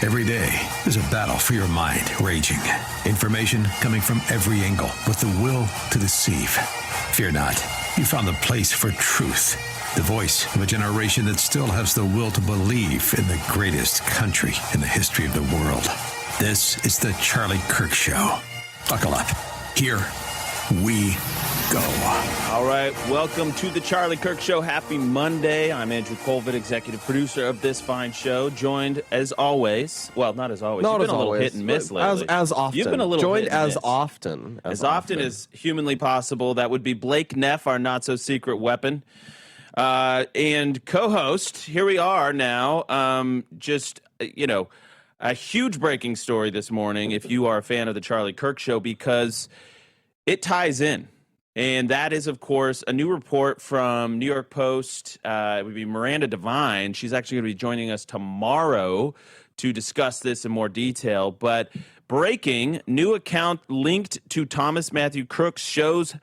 Every day, there's a battle for your mind raging. Information coming from every angle with the will to deceive. Fear not. You found the place for truth. The voice of a generation that still has the will to believe in the greatest country in the history of the world. This is the Charlie Kirk Show. Buckle up. Here we go. All right, welcome to the Charlie Kirk Show. Happy Monday. I'm Andrew Kolvet, executive producer of this fine show. Joined as always, well, not as always. Not You've as been a little always. hit and miss lately. As often. You've been a little joined hit and as miss. often as often as humanly possible. That would be Blake Neff, our not so secret weapon, and co-host. Here we are now. A huge breaking story this morning. If you are a fan of the Charlie Kirk Show, because it ties in. And that is, of course, a new report from New York Post. It would be Miranda Devine. She's actually going to be joining us tomorrow to discuss this in more detail. But breaking, new account linked to Thomas Matthew Crooks shows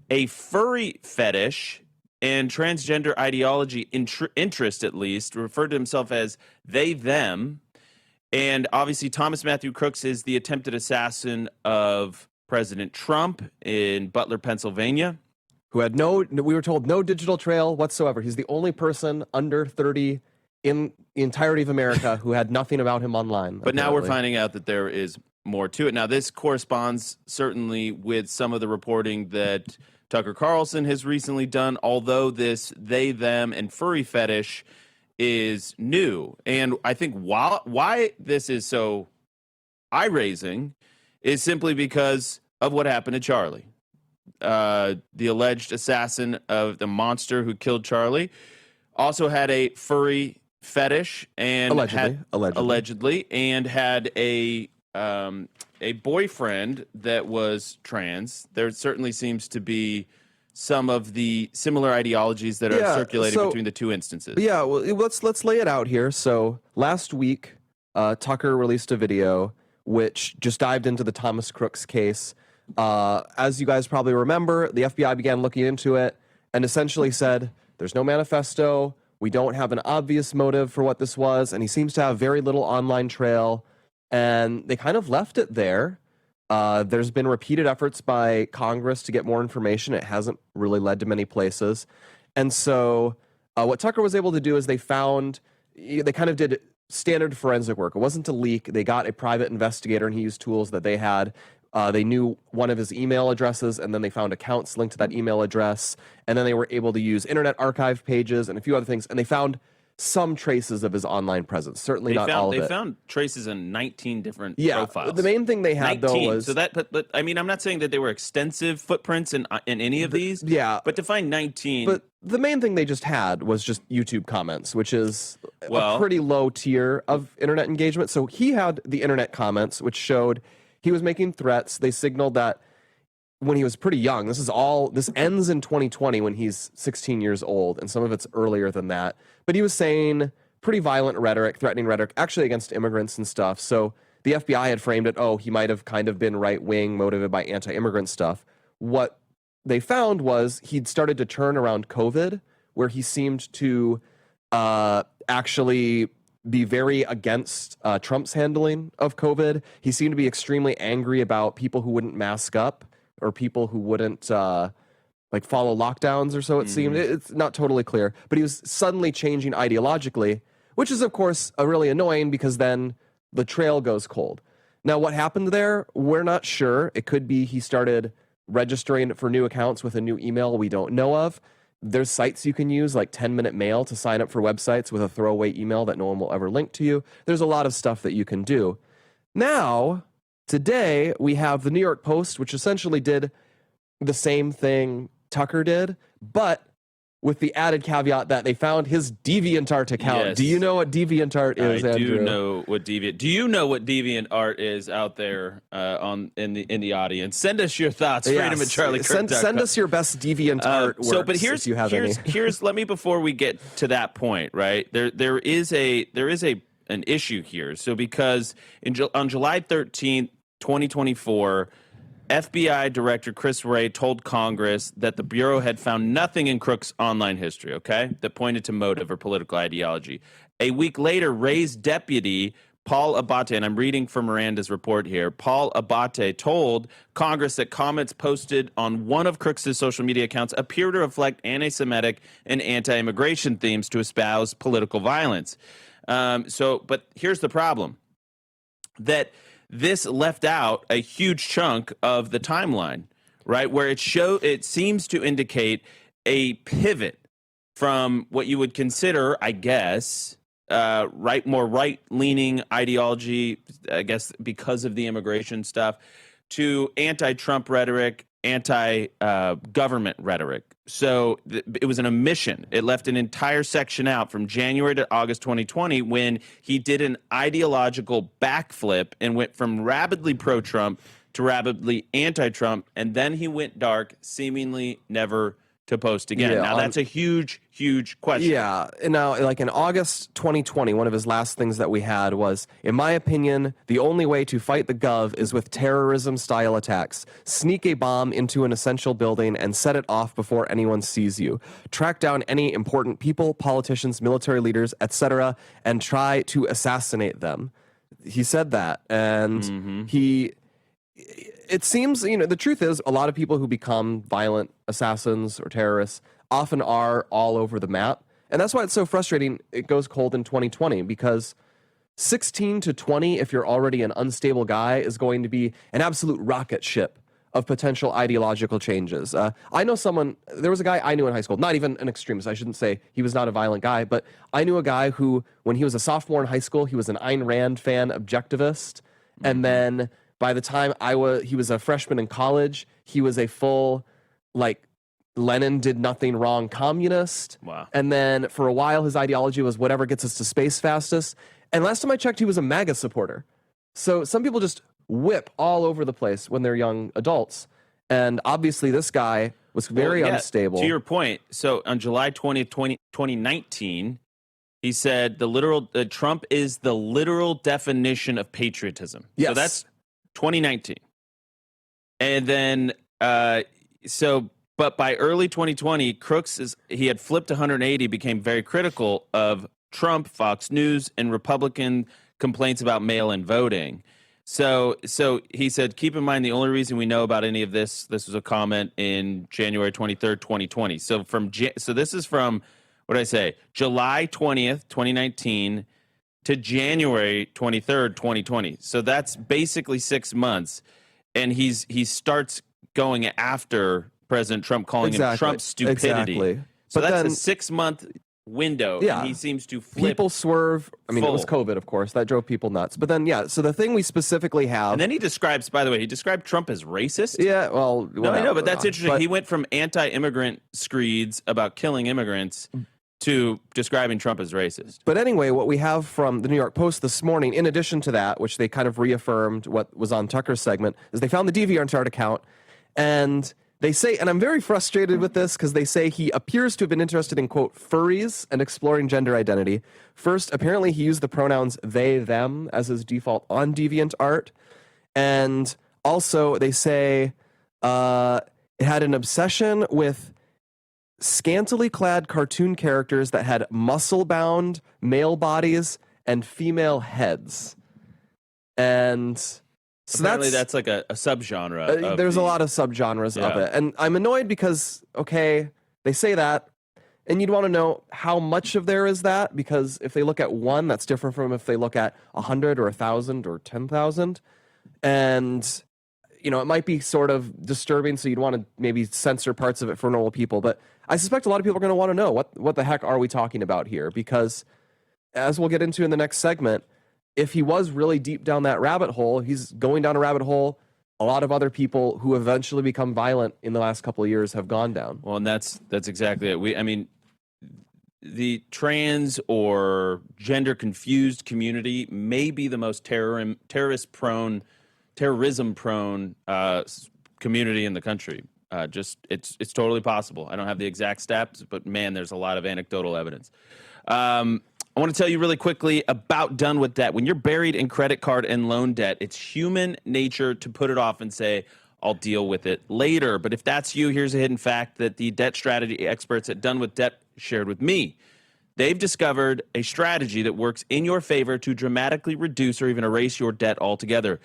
a furry fetish and transgender ideology interest, at least, referred to himself as they, them. And obviously, Thomas Matthew Crooks is the attempted assassin of President Trump in Butler, Pennsylvania. Who had we were told, no digital trail whatsoever. He's the only person under 30 in the entirety of America who had nothing about him online. But now we're finding out that there is more to it. Now, this corresponds certainly with some of the reporting that Tucker Carlson has recently done, although this they, them, and furry fetish is new. And I think why this is so eye-raising is simply because of what happened to Charlie. The alleged assassin of the monster who killed Charlie also had a furry fetish and allegedly and had a boyfriend that was trans. There certainly seems to be some of the similar ideologies that are circulating between the two instances. Yeah, well, let's lay it out here. So last week, Tucker released a video which just dived into the Thomas Crooks case. As you guys probably remember, the FBI began looking into it and essentially said, there's no manifesto, we don't have an obvious motive for what this was, and he seems to have very little online trail, and they kind of left it there. There's been repeated efforts by Congress to get more information. It hasn't really led to many places. And so what Tucker was able to do is they kind of did standard forensic work. It wasn't a leak. They got a private investigator, and he used tools that they had. They knew one of his email addresses, and then they found accounts linked to that email address. And then they were able to use Internet Archive pages and a few other things. And they found some traces of his online presence. Certainly not all of it. They found traces in 19 different profiles. The main thing they had, 19, though, was... So that, but I mean, I'm not saying that they were extensive footprints in any of these. Yeah. But to find 19... But the main thing they just had was just YouTube comments, which is a pretty low tier of internet engagement. So he had the internet comments, which showed he was making threats. They signaled that when he was pretty young, this ends in 2020 when he's 16 years old, and some of it's earlier than that. But he was saying pretty violent rhetoric, threatening rhetoric, actually against immigrants and stuff. So the FBI had framed it, he might have kind of been right-wing, motivated by anti-immigrant stuff. What they found was he'd started to turn around COVID, where he seemed to actually be very against Trump's handling of COVID. He seemed to be extremely angry about people who wouldn't mask up or people who wouldn't follow lockdowns or so it seemed. It's not totally clear. But he was suddenly changing ideologically, which is, of course, really annoying because then the trail goes cold. Now, what happened there, we're not sure. It could be he started registering for new accounts with a new email we don't know of. There's sites you can use, like 10-minute mail, to sign up for websites with a throwaway email that no one will ever link to you. There's a lot of stuff that you can do. Now, today, we have the New York Post, which essentially did the same thing Tucker did, but with the added caveat that they found his DeviantArt account. Yes. Do you know what DeviantArt is, Andrew? I do know what Do you know what DeviantArt is out there in the audience? Send us your thoughts. Freedom at CharlieKirk.com. Send us your best DeviantArt works. But here's let me, before we get to that point, right? There is an issue here. So because on July 13th, 2024. FBI Director Chris Wray told Congress that the Bureau had found nothing in Crooks' online history, that pointed to motive or political ideology. A week later, Wray's deputy Paul Abate, and I'm reading from Miranda's report here. Paul Abate told Congress that comments posted on one of Crooks' social media accounts appear to reflect anti-Semitic and anti-immigration themes to espouse political violence. But here's the problem: that this left out a huge chunk of the timeline, right? Where it seems to indicate a pivot from what you would consider, I guess, more right-leaning ideology, I guess, because of the immigration stuff, to anti-Trump rhetoric, anti-government rhetoric. So it was an omission. It left an entire section out from January to August 2020 when he did an ideological backflip and went from rabidly pro-Trump to rabidly anti-Trump, and then he went dark, seemingly never to post again. Yeah, now, that's a huge, huge question. Yeah. And now, like in August 2020, one of his last things that we had was, in my opinion, the only way to fight the gov is with terrorism-style attacks. Sneak a bomb into an essential building and set it off before anyone sees you. Track down any important people, politicians, military leaders, etc., and try to assassinate them. He said that, and it seems, the truth is a lot of people who become violent assassins or terrorists often are all over the map. And that's why it's so frustrating. It goes cold in 2020 because 16 to 20, if you're already an unstable guy, is going to be an absolute rocket ship of potential ideological changes. I know there was a guy I knew in high school, not even an extremist. I shouldn't say he was not a violent guy, but I knew a guy who, when he was a sophomore in high school, he was an Ayn Rand fan, objectivist. And then by the time he was a freshman in college, he was a full, Lenin did nothing wrong communist. Wow. And then for a while, his ideology was whatever gets us to space fastest. And last time I checked, he was a MAGA supporter. So some people just whip all over the place when they're young adults. And obviously this guy was very unstable. To your point, so on July 20th, 2019, he said Trump is the literal definition of patriotism. Yes. So that's 2019. And then, but by early 2020, Crooks he had flipped 180, became very critical of Trump, Fox News, and Republican complaints about mail-in voting. So he said, keep in mind the only reason we know about any of this was a comment in January 23rd, 2020. So this is from, what did I say, July 20th, 2019 to January 23rd, 2020. So that's basically 6 months. And he starts going after President Trump, calling him Trump's stupidity. Exactly. So that's a 6 month window. Yeah. And he seems to flip. People swerve. I mean, it was COVID, of course. That drove people nuts. But then, so the thing we specifically have. And then he described Trump as racist. Yeah, well. No, I know, but that's interesting. He went from anti-immigrant screeds about killing immigrants to describing Trump as racist. But anyway, what we have from the New York Post this morning, in addition to that, which they kind of reaffirmed what was on Tucker's segment, is they found the DeviantArt account, and they say, and I'm very frustrated with this, because they say he appears to have been interested in, quote, furries and exploring gender identity. First, apparently he used the pronouns they, them as his default on DeviantArt. And also, they say it had an obsession with scantily clad cartoon characters that had muscle-bound male bodies and female heads. And so apparently that's like a subgenre. There's a lot of subgenres of it. And I'm annoyed because, okay, they say that, and you'd want to know how much of there is that, because if they look at one, that's different from if they look at 100 or 1,000 or 10,000. And, it might be sort of disturbing, so you'd want to maybe censor parts of it for normal people. But I suspect a lot of people are going to want to know what the heck are we talking about here? Because as we'll get into in the next segment, if he was really deep down that rabbit hole, he's going down a rabbit hole a lot of other people who eventually become violent in the last couple of years have gone down. Well, and that's exactly it. The trans or gender confused community may be the most terrorism-prone community in the country. It's totally possible. I don't have the exact stats, but man, there's a lot of anecdotal evidence. I want to tell you really quickly about Done With Debt. When you're buried in credit card and loan debt, it's human nature to put it off and say, I'll deal with it later. But if that's you, here's a hidden fact that the debt strategy experts at Done With Debt shared with me. They've discovered a strategy that works in your favor to dramatically reduce or even erase your debt altogether.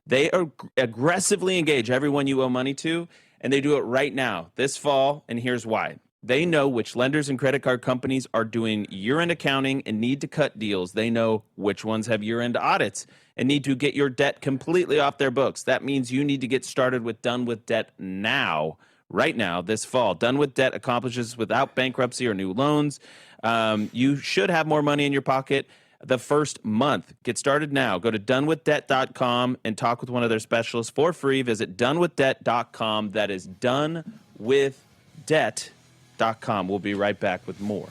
They aggressively engage everyone you owe money to, and they do it right now, this fall, and here's why. They know which lenders and credit card companies are doing year-end accounting and need to cut deals. They know which ones have year-end audits and need to get your debt completely off their books. That means you need to get started with Done With Debt now, right now, this fall. Done With Debt accomplishes without bankruptcy or new loans. You should have more money in your pocket the first month. Get started now. Go to donewithdebt.com and talk with one of their specialists for free. Visit donewithdebt.com. That is donewithdebt.com. We'll be right back with more.